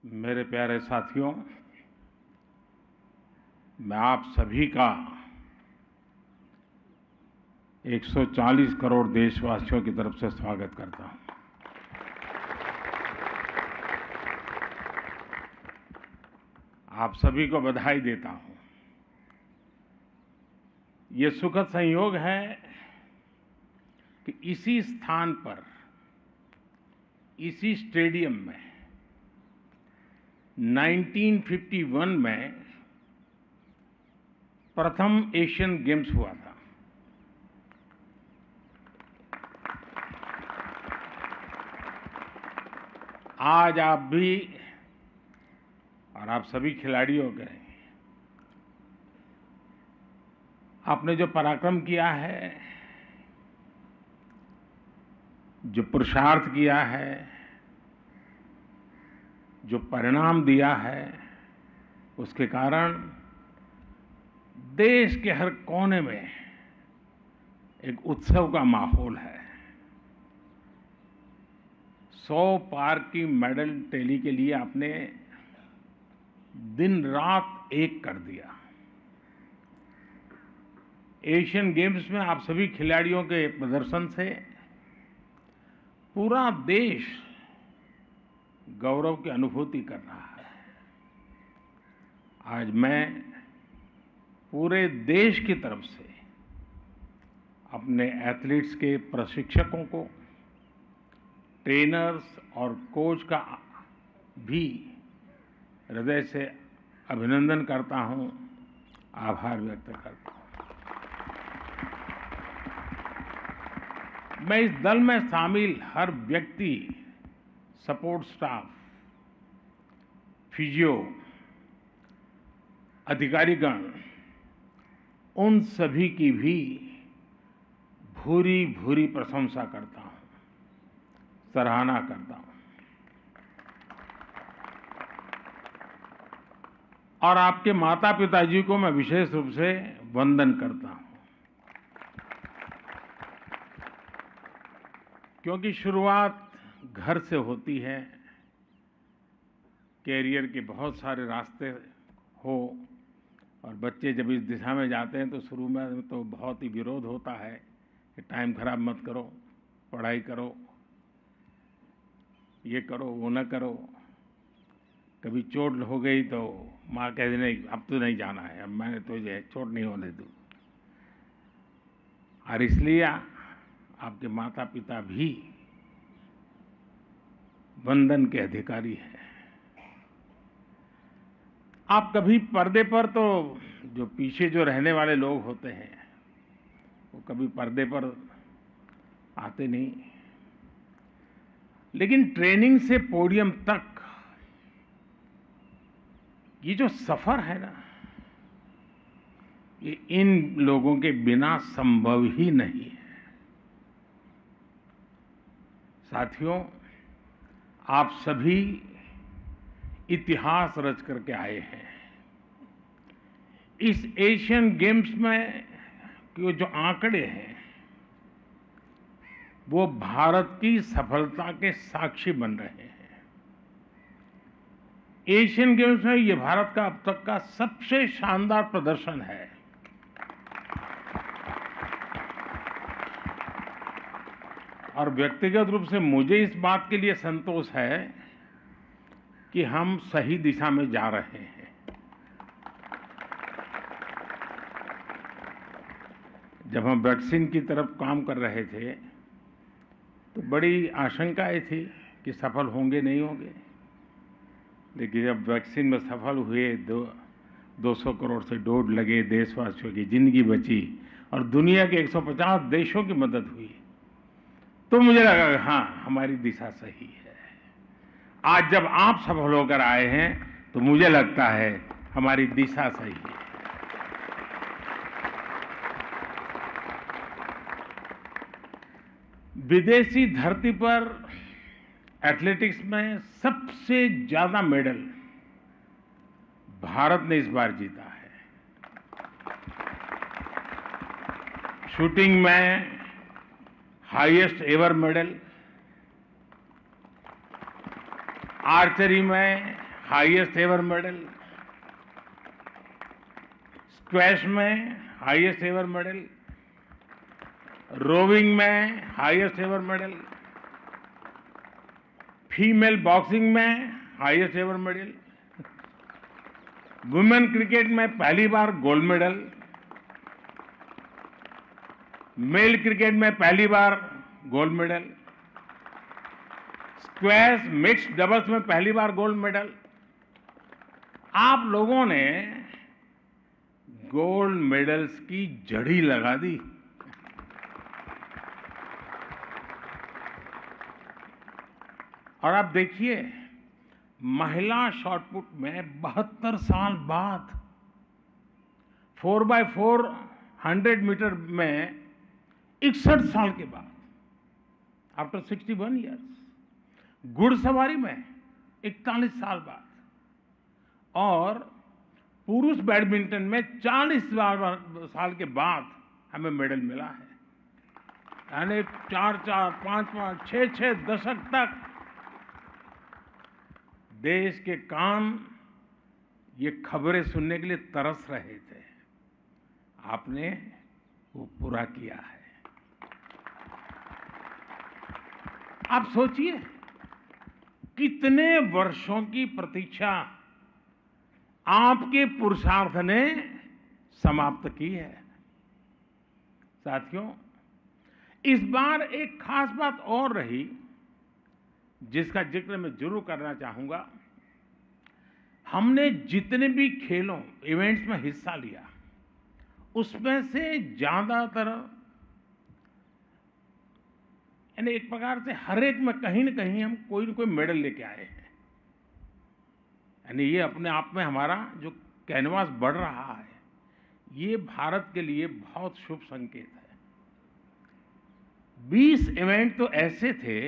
मेरे प्यारे साथियों, मैं आप सभी का 140 करोड़ देशवासियों की तरफ से स्वागत करता हूं। आप सभी को बधाई देता हूं। ये सुखद संयोग है कि इसी स्थान पर, इसी स्टेडियम में 1951 में प्रथम एशियन गेम्स हुआ था। आज आप भी और आप सभी खिलाड़ियों के आपने जो पराक्रम किया है, जो पुरुषार्थ किया है, जो परिणाम दिया है, उसके कारण देश के हर कोने में एक उत्सव का माहौल है। 100 पार की मेडल टैली के लिए आपने दिन रात एक कर दिया। एशियन गेम्स में आप सभी खिलाड़ियों के प्रदर्शन से पूरा देश गौरव की अनुभूति कर रहा है। आज मैं पूरे देश की तरफ से अपने एथलीट्स के प्रशिक्षकों को, ट्रेनर्स और कोच का भी हृदय से अभिनंदन करता हूं, आभार व्यक्त करता हूं। मैं इस दल में शामिल हर व्यक्ति, सपोर्ट स्टाफ, फिजियो, अधिकारीगण, उन सभी की भी भूरी भूरी प्रशंसा करता हूं, सराहना करता हूं। और आपके माता पिताजी को मैं विशेष रूप से वंदन करता हूं, क्योंकि शुरुआत घर से होती है। कैरियर के बहुत सारे रास्ते हो और बच्चे जब इस दिशा में जाते हैं तो शुरू में तो बहुत ही विरोध होता है कि टाइम खराब मत करो, पढ़ाई करो, ये करो, वो न करो। कभी चोट हो गई तो माँ कहती नहीं, अब तो नहीं जाना है, अब मैंने तुझे चोट नहीं होने दी। और इसलिए आपके माता पिता भी वंदन के अधिकारी हैं। आप कभी पर्दे पर, तो जो पीछे जो रहने वाले लोग होते हैं वो कभी पर्दे पर आते नहीं, लेकिन ट्रेनिंग से पोडियम तक ये जो सफर है ना, ये इन लोगों के बिना संभव ही नहीं है। साथियों, आप सभी इतिहास रच करके आए हैं। इस एशियन गेम्स में जो आंकड़े हैं वो भारत की सफलता के साक्षी बन रहे हैं। एशियन गेम्स में ये भारत का अब तक का सबसे शानदार प्रदर्शन है। और व्यक्तिगत रूप से मुझे इस बात के लिए संतोष है कि हम सही दिशा में जा रहे हैं। जब हम वैक्सीन की तरफ काम कर रहे थे तो बड़ी आशंकाएं थी कि सफल होंगे नहीं होंगे, लेकिन जब वैक्सीन में सफल हुए, 200 करोड़ से डोज लगे, देशवासियों की जिंदगी बची और दुनिया के 150 देशों की मदद हुई, तो मुझे लगा कि हाँ, हमारी दिशा सही है। आज जब आप सफल होकर आए हैं तो मुझे लगता है हमारी दिशा सही है। विदेशी धरती पर एथलेटिक्स में सबसे ज्यादा मेडल भारत ने इस बार जीता है। शूटिंग में हाईएस्ट एवर मेडल, आर्चरी में हाईएस्ट एवर मेडल, स्क्वैश में हाईएस्ट एवर मेडल, रोविंग में highest ever medal, female boxing में highest ever medal, women cricket में पहली बार गोल्ड मेडल, मेल क्रिकेट में पहली बार gold medal, squash mixed doubles में पहली बार गोल्ड मेडल। आप लोगों ने गोल्ड मेडल्स की जड़ी लगा दी। और आप देखिए, महिला शॉटपुट में 72 साल बाद 4x4 100 मीटर में 61 साल के बाद, आफ्टर 61 ईयर्स, घुड़सवारी में 41 साल बाद, और पुरुष बैडमिंटन में 40 साल के बाद हमें मेडल मिला है। यानी 4-4, 5-5, 6-6 दशक तक देश के कान ये खबरें सुनने के लिए तरस रहे थे। आपने वो पूरा किया है। आप सोचिए, कितने वर्षों की प्रतीक्षा आपके पुरुषार्थ ने समाप्त की है। साथियों, इस बार एक खास बात और रही जिसका जिक्र मैं जरूर करना चाहूंगा। हमने जितने भी खेलों, इवेंट्स में हिस्सा लिया, उसमें से ज्यादातर, यानी एक प्रकार से हर एक में कहीं न कहीं हम कोई न कोई मेडल लेके आए हैं। यानी ये अपने आप में हमारा जो कैनवास बढ़ रहा है, ये भारत के लिए बहुत शुभ संकेत है। 20 इवेंट तो ऐसे थे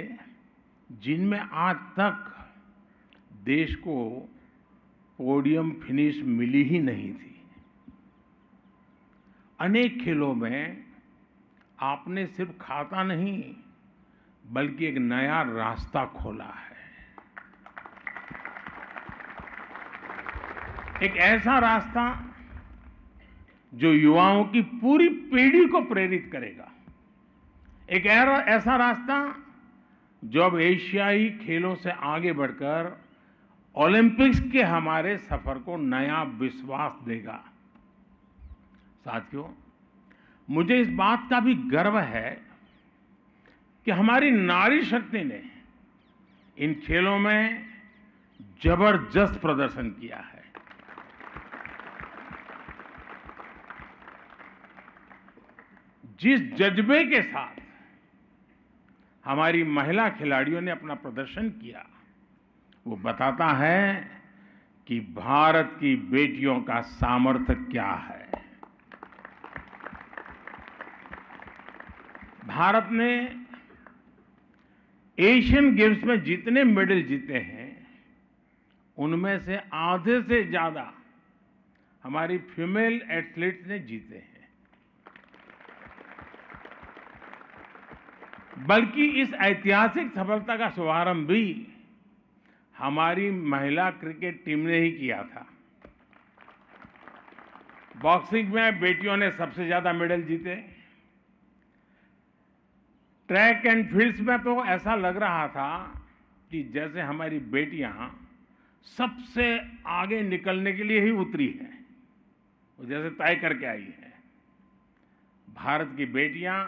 जिनमें आज तक देश को पोडियम फिनिश मिली ही नहीं थी। अनेक खेलों में आपने सिर्फ खाता नहीं, बल्कि एक नया रास्ता खोला है। एक ऐसा रास्ता जो युवाओं की पूरी पीढ़ी को प्रेरित करेगा। एक ऐसा रास्ता जो अब एशियाई खेलों से आगे बढ़कर ओलंपिक्स के हमारे सफर को नया विश्वास देगा। साथियों, मुझे इस बात का भी गर्व है कि हमारी नारी शक्ति ने इन खेलों में जबरदस्त प्रदर्शन किया है। जिस जज्बे के साथ हमारी महिला खिलाड़ियों ने अपना प्रदर्शन किया, वो बताता है कि भारत की बेटियों का सामर्थ्य क्या है। भारत ने एशियन गेम्स में जितने मेडल जीते हैं, उनमें से आधे से ज्यादा हमारी फीमेल एथलीट्स ने जीते हैं। बल्कि इस ऐतिहासिक सफलता का शुभारंभ भी हमारी महिला क्रिकेट टीम ने ही किया था। बॉक्सिंग में बेटियों ने सबसे ज्यादा मेडल जीते। ट्रैक एंड फील्ड्स में तो ऐसा लग रहा था कि जैसे हमारी बेटियां सबसे आगे निकलने के लिए ही उतरी हैं, वो जैसे तय करके आई है। भारत की बेटियां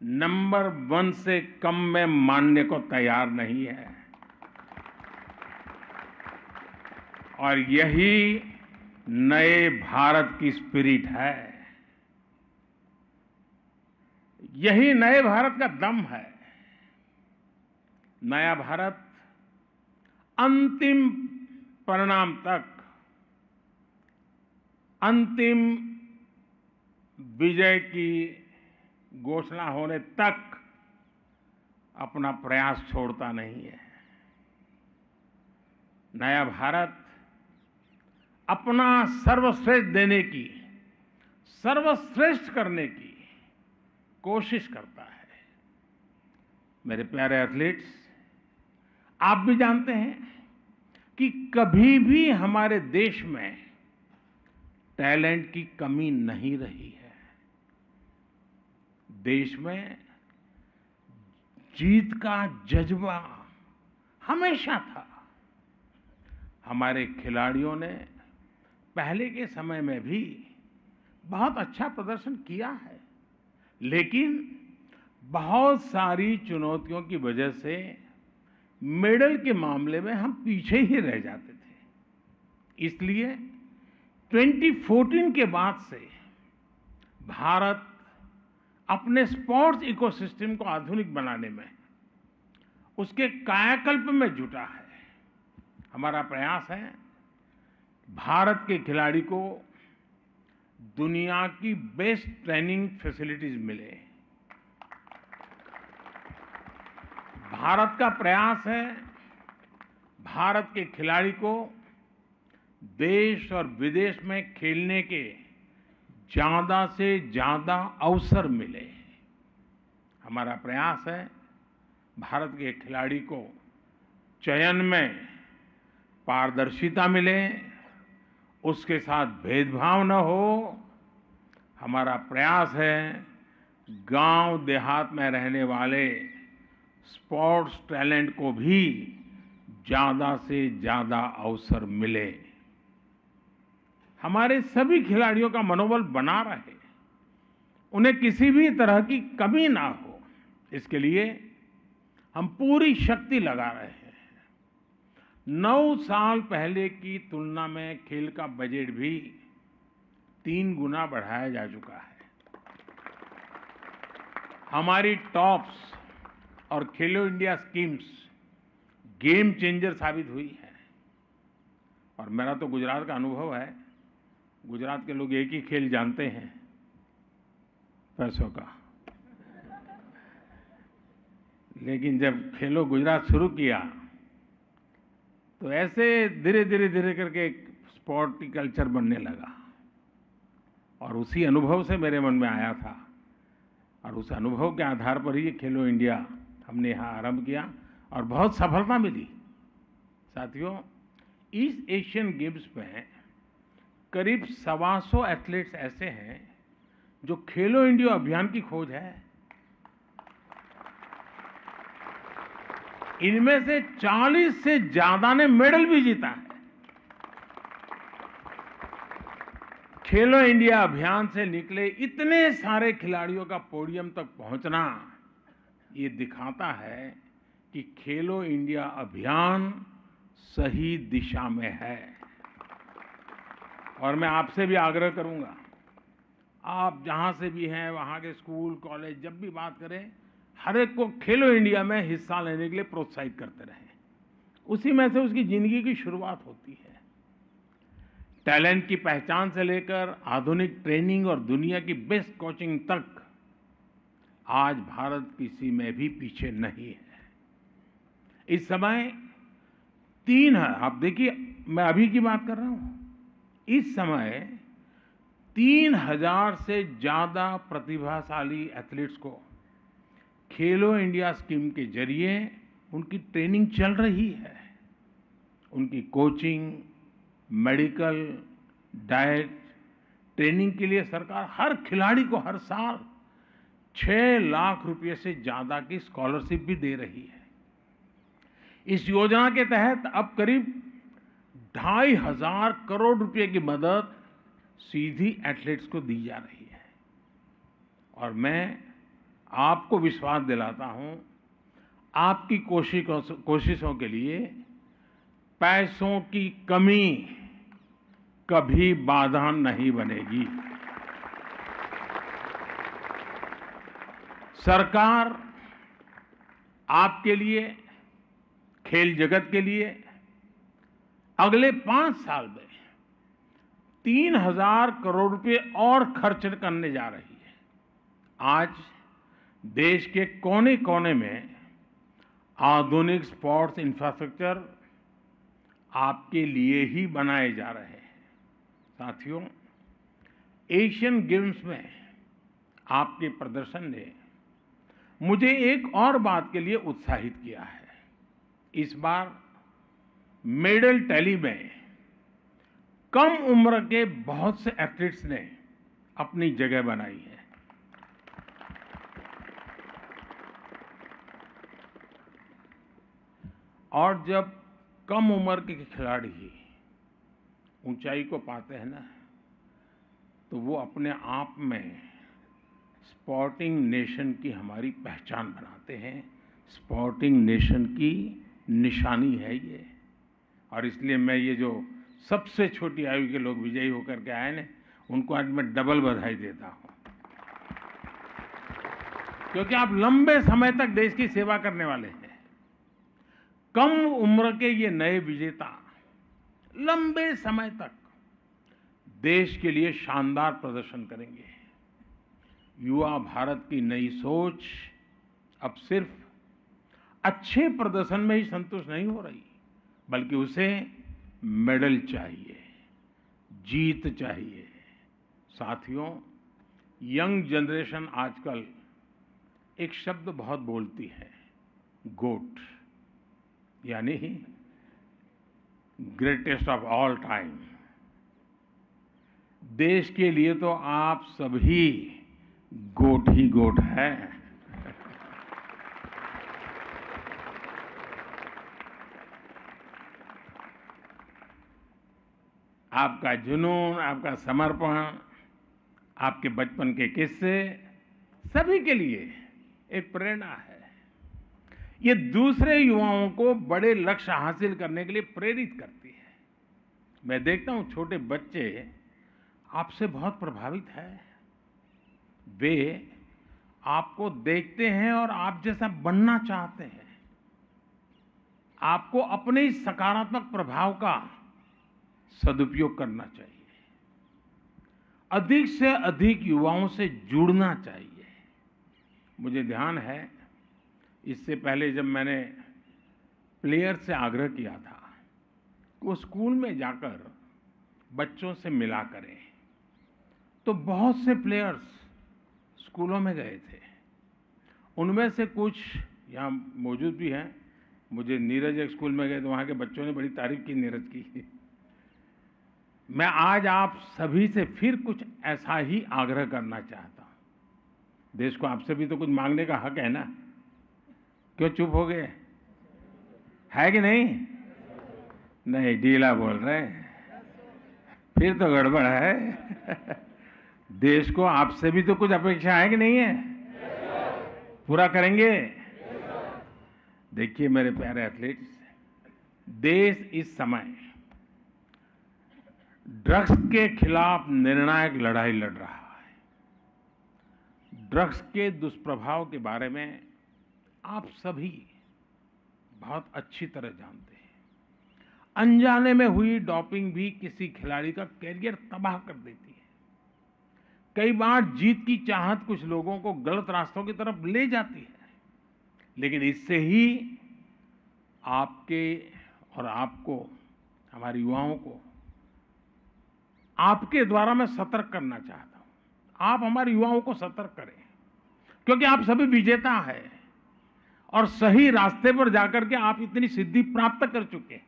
नंबर 1 से कम में मानने को तैयार नहीं है, और यही नए भारत की स्पिरिट है। यही नए भारत का दम है। नया भारत अंतिम परिणाम तक, अंतिम विजय की घोषणा होने तक अपना प्रयास छोड़ता नहीं है। नया भारत अपना सर्वश्रेष्ठ देने की, सर्वश्रेष्ठ करने की कोशिश करता है। मेरे प्यारे एथलीट्स, आप भी जानते हैं, कि कभी भी हमारे देश में टैलेंट की कमी नहीं रही है। देश में जीत का जज्बा हमेशा था। हमारे खिलाड़ियों ने पहले के समय में भी बहुत अच्छा प्रदर्शन किया है, लेकिन बहुत सारी चुनौतियों की वजह से मेडल के मामले में हम पीछे ही रह जाते थे। इसलिए 2014 के बाद से भारत अपने स्पोर्ट्स इकोसिस्टम को आधुनिक बनाने में, उसके कायाकल्प में जुटा है। हमारा प्रयास है भारत के खिलाड़ी को दुनिया की बेस्ट ट्रेनिंग फैसिलिटीज मिले। भारत का प्रयास है भारत के खिलाड़ी को देश और विदेश में खेलने के ज्यादा से ज्यादा अवसर मिले। हमारा प्रयास है भारत के खिलाड़ी को चयन में पारदर्शिता मिले, उसके साथ भेदभाव न हो। हमारा प्रयास है गांव देहात में रहने वाले स्पोर्ट्स टैलेंट को भी ज्यादा से ज्यादा अवसर मिले। हमारे सभी खिलाड़ियों का मनोबल बना रहे, उन्हें किसी भी तरह की कमी ना हो, इसके लिए हम पूरी शक्ति लगा रहे हैं। 9 साल पहले की तुलना में खेल का बजट भी 3 गुना बढ़ाया जा चुका है। हमारी टॉप्स और खेलो इंडिया स्कीम्स गेम चेंजर साबित हुई है। और मेरा तो गुजरात का अनुभव है। गुजरात के लोग एक ही खेल जानते हैं, पैसों का। लेकिन जब खेलो गुजरात शुरू किया तो ऐसे धीरे धीरे करके एक स्पोर्टी कल्चर बनने लगा। और उसी अनुभव से मेरे मन में आया था, और उस अनुभव के आधार पर ही खेलो इंडिया हमने यहाँ आरंभ किया और बहुत सफलता मिली। साथियों, ईस्ट एशियन गेम्स में करीब 125 एथलीट्स ऐसे हैं जो खेलो इंडिया अभियान की खोज है। इनमें से 40 से ज्यादा ने मेडल भी जीता है। खेलो इंडिया अभियान से निकले इतने सारे खिलाड़ियों का पोडियम तक पहुंचना, ये दिखाता है कि खेलो इंडिया अभियान सही दिशा में है। और मैं आपसे भी आग्रह करूंगा, आप जहां से भी हैं, वहां के स्कूल कॉलेज जब भी बात करें, हर एक को खेलो इंडिया में हिस्सा लेने के लिए प्रोत्साहित करते रहें। उसी में से उसकी जिंदगी की शुरुआत होती है। टैलेंट की पहचान से लेकर आधुनिक ट्रेनिंग और दुनिया की बेस्ट कोचिंग तक आज भारत किसी में भी पीछे नहीं है। इस समय 3 है, आप देखिए, मैं अभी की बात कर रहा हूं। इस समय 3000 से ज्यादा प्रतिभाशाली एथलीट्स को खेलो इंडिया स्कीम के जरिए उनकी ट्रेनिंग चल रही है। उनकी कोचिंग, मेडिकल, डाइट, ट्रेनिंग के लिए सरकार हर खिलाड़ी को हर साल 6 लाख रुपए से ज्यादा की स्कॉलरशिप भी दे रही है। इस योजना के तहत अब करीब 2,500 करोड़ रुपए की मदद सीधी एथलीट्स को दी जा रही है। और मैं आपको विश्वास दिलाता हूं, आपकी कोशिशों के लिए पैसों की कमी कभी बाधा नहीं बनेगी। सरकार आपके लिए, खेल जगत के लिए अगले 5 साल में 3,000 करोड़ रुपए और खर्च करने जा रही है। आज देश के कोने कोने में आधुनिक स्पोर्ट्स इंफ्रास्ट्रक्चर आपके लिए ही बनाए जा रहे हैं। साथियों, एशियन गेम्स में आपके प्रदर्शन ने मुझे एक और बात के लिए उत्साहित किया है। इस बार मेडल टैली में कम उम्र के बहुत से एथलीट्स ने अपनी जगह बनाई है। और जब कम उम्र के खिलाड़ी ऊंचाई को पाते हैं ना, तो वो अपने आप में स्पोर्टिंग नेशन की हमारी पहचान बनाते हैं। स्पोर्टिंग नेशन की निशानी है ये। और इसलिए मैं ये जो सबसे छोटी आयु के लोग विजयी होकर के आए ना, उनको आज मैं डबल बधाई देता हूं, क्योंकि आप लंबे समय तक देश की सेवा करने वाले हैं। कम उम्र के ये नए विजेता लंबे समय तक देश के लिए शानदार प्रदर्शन करेंगे। युवा भारत की नई सोच अब सिर्फ अच्छे प्रदर्शन में ही संतुष्ट नहीं हो रही, बल्कि उसे मेडल चाहिए, जीत चाहिए। साथियों, यंग जनरेशन आजकल एक शब्द बहुत बोलती है, गोट, यानी ग्रेटेस्ट ऑफ ऑल टाइम। देश के लिए तो आप सभी गोट ही गोट है। आपका जुनून, आपका समर्पण, आपके बचपन के किस्से सभी के लिए एक प्रेरणा है। ये दूसरे युवाओं को बड़े लक्ष्य हासिल करने के लिए प्रेरित करती है। मैं देखता हूं छोटे बच्चे आपसे बहुत प्रभावित हैं। वे आपको देखते हैं और आप जैसा बनना चाहते हैं। आपको अपने इस सकारात्मक प्रभाव का सदुपयोग करना चाहिए। अधिक से अधिक युवाओं से जुड़ना चाहिए। मुझे ध्यान है, इससे पहले जब मैंने प्लेयर से आग्रह किया था कि वो स्कूल में जाकर बच्चों से मिला करें, तो बहुत से प्लेयर्स स्कूलों में गए थे। उनमें से कुछ यहाँ मौजूद भी हैं। मुझे नीरज एक स्कूल में गए तो वहाँ के बच्चों ने बड़ी तारीफ की नीरज की। मैं आज आप सभी से फिर कुछ ऐसा ही आग्रह करना चाहता हूँ। देश को आपसे भी तो कुछ मांगने का हक है ना, क्यों चुप हो गए? है कि नहीं? नहीं, ढीला बोल रहे हैं, फिर तो गड़बड़ है। देश को आपसे भी तो कुछ अपेक्षा है कि नहीं है? पूरा करेंगे? देखिए मेरे प्यारे एथलीट्स, देश इस समय ड्रग्स के खिलाफ निर्णायक लड़ाई लड़ रहा है। ड्रग्स के दुष्प्रभाव के बारे में आप सभी बहुत अच्छी तरह जानते हैं। अनजाने में हुई डोपिंग भी किसी खिलाड़ी का कैरियर तबाह कर देती है। कई बार जीत की चाहत कुछ लोगों को गलत रास्तों की तरफ ले जाती है, लेकिन इससे ही आपके और आपको, हमारे युवाओं को आपके द्वारा मैं सतर्क करना चाहता हूं। आप हमारे युवाओं को सतर्क करें, क्योंकि आप सभी विजेता हैं और सही रास्ते पर जाकर के आप इतनी सिद्धि प्राप्त कर चुके हैं।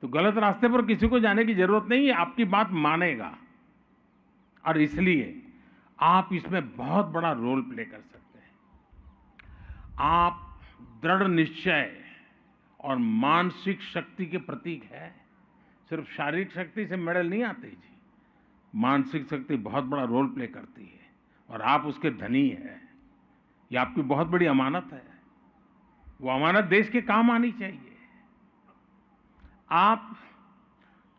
तो गलत रास्ते पर किसी को जाने की जरूरत नहीं है, आपकी बात मानेगा। और इसलिए आप इसमें बहुत बड़ा रोल प्ले कर सकते हैं। आप दृढ़ निश्चय और मानसिक शक्ति के प्रतीक है। सिर्फ शारीरिक शक्ति से मेडल नहीं आते जी, मानसिक शक्ति बहुत बड़ा रोल प्ले करती है और आप उसके धनी हैं। ये आपकी बहुत बड़ी अमानत है। वो अमानत देश के काम आनी चाहिए। आप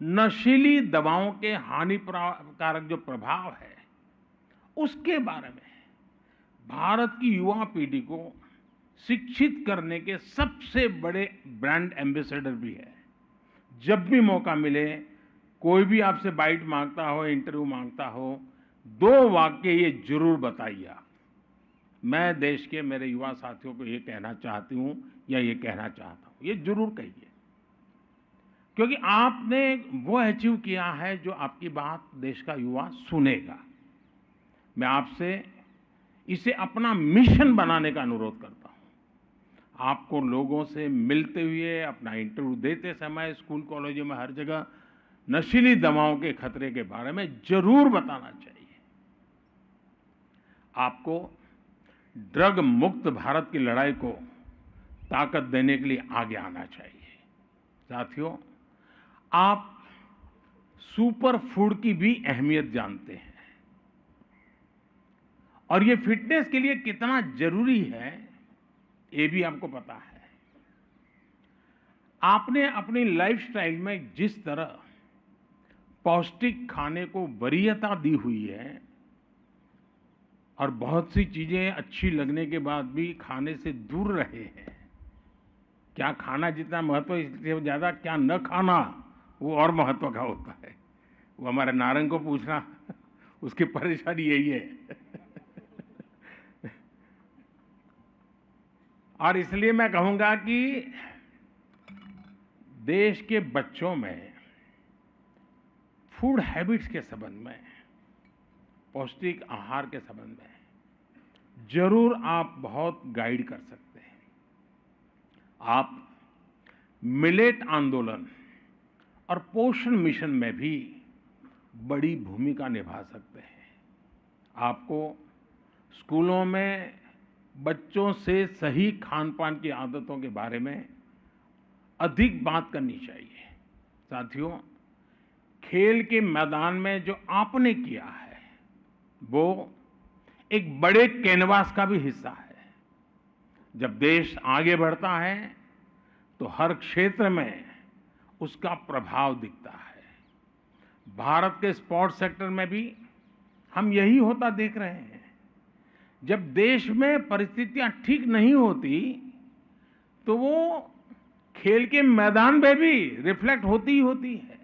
नशीली दवाओं के हानिकारक जो प्रभाव है, उसके बारे में भारत की युवा पीढ़ी को शिक्षित करने के सबसे बड़े ब्रांड एम्बेसडर भी है। जब भी मौका मिले, कोई भी आपसे बाइट मांगता हो, इंटरव्यू मांगता हो, 2 वाक्य ये जरूर बताइए। मैं देश के मेरे युवा साथियों को ये कहना चाहती हूं या ये कहना चाहता हूं, ये जरूर कहिए, क्योंकि आपने वो अचीव किया है जो आपकी बात देश का युवा सुनेगा। मैं आपसे इसे अपना मिशन बनाने का अनुरोध करता हूं। आपको लोगों से मिलते हुए, अपना इंटरव्यू देते समय, स्कूल कॉलेजों में हर जगह नशीली दवाओं के खतरे के बारे में जरूर बताना चाहिए। आपको ड्रग मुक्त भारत की लड़ाई को ताकत देने के लिए आगे आना चाहिए। साथियों, आप सुपर फूड की भी अहमियत जानते हैं और ये फिटनेस के लिए कितना जरूरी है, ये भी आपको पता है। आपने अपनी लाइफस्टाइल में जिस तरह पौष्टिक खाने को वरीयता दी हुई है और बहुत सी चीजें अच्छी लगने के बाद भी खाने से दूर रहे हैं, क्या खाना जितना महत्व, इससे ज्यादा क्या न खाना वो और महत्व का होता है। वो हमारे नारंग को पूछना, उसकी परेशानी यही है। और इसलिए मैं कहूंगा कि देश के बच्चों में फूड हैबिट्स के संबंध में, पौष्टिक आहार के संबंध में जरूर आप बहुत गाइड कर सकते हैं। आप मिलेट आंदोलन और पोषण मिशन में भी बड़ी भूमिका निभा सकते हैं। आपको स्कूलों में बच्चों से सही खान-पान की आदतों के बारे में अधिक बात करनी चाहिए। साथियों, खेल के मैदान में जो आपने किया है, वो एक बड़े कैनवास का भी हिस्सा है। जब देश आगे बढ़ता है, तो हर क्षेत्र में उसका प्रभाव दिखता है। भारत के स्पोर्ट्स सेक्टर में भी हम यही होता देख रहे हैं। जब देश में परिस्थितियां ठीक नहीं होती, तो वो खेल के मैदान में भी रिफ्लेक्ट होती ही होती है।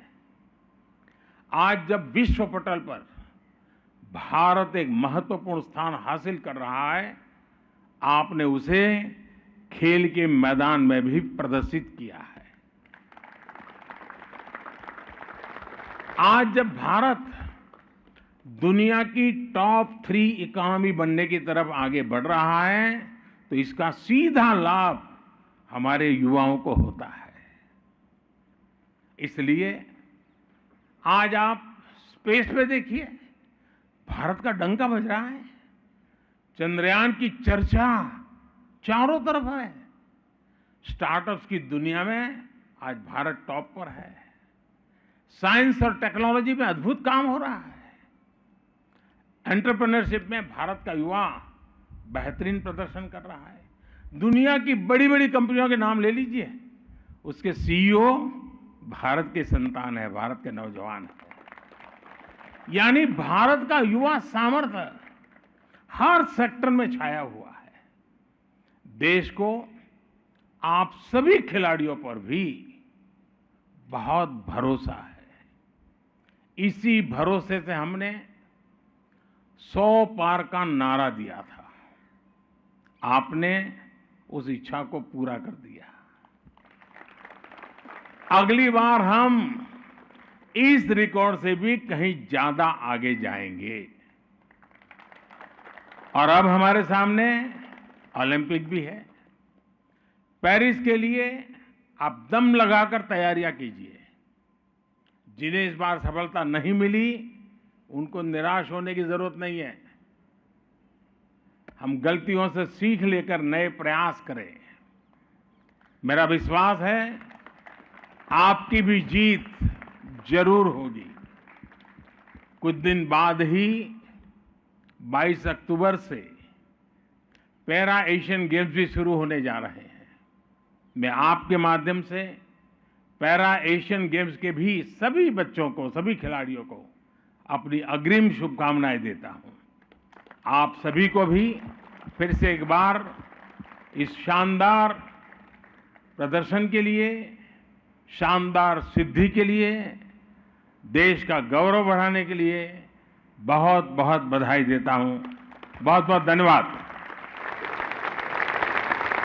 आज जब विश्व पटल पर भारत एक महत्वपूर्ण स्थान हासिल कर रहा है, आपने उसे खेल के मैदान में भी प्रदर्शित किया है। आज जब भारत दुनिया की टॉप 3 इकोनॉमी बनने की तरफ आगे बढ़ रहा है, तो इसका सीधा लाभ हमारे युवाओं को होता है। इसलिए आज आप स्पेस पे देखिए, भारत का डंका बज रहा है। चंद्रयान की चर्चा चारों तरफ है। स्टार्टअप्स की दुनिया में आज भारत टॉप पर है। साइंस और टेक्नोलॉजी में अद्भुत काम हो रहा है। एंटरप्रेन्योरशिप में भारत का युवा बेहतरीन प्रदर्शन कर रहा है। दुनिया की बड़ी बड़ी कंपनियों के नाम ले लीजिए, उसके सीईओ भारत के संतान है, भारत के नौजवान है। यानी भारत का युवा सामर्थ्य हर सेक्टर में छाया हुआ है। देश को आप सभी खिलाड़ियों पर भी बहुत भरोसा है। इसी भरोसे से हमने 100 पार का नारा दिया था। आपने उस इच्छा को पूरा कर दिया। अगली बार हम इस रिकॉर्ड से भी कहीं ज्यादा आगे जाएंगे। और अब हमारे सामने ओलंपिक भी है। पेरिस के लिए आप दम लगाकर तैयारियां कीजिए। जिन्हें इस बार सफलता नहीं मिली, उनको निराश होने की जरूरत नहीं है। हम गलतियों से सीख लेकर नए प्रयास करें। मेरा विश्वास है आपकी भी जीत जरूर होगी। कुछ दिन बाद ही 22 अक्टूबर से पैरा एशियन गेम्स भी शुरू होने जा रहे हैं। मैं आपके माध्यम से पैरा एशियन गेम्स के भी सभी बच्चों को, सभी खिलाड़ियों को अपनी अग्रिम शुभकामनाएं देता हूं। आप सभी को भी फिर से एक बार इस शानदार प्रदर्शन के लिए, शानदार सिद्धि के लिए, देश का गौरव बढ़ाने के लिए बहुत बहुत बधाई देता हूं। बहुत बहुत धन्यवाद।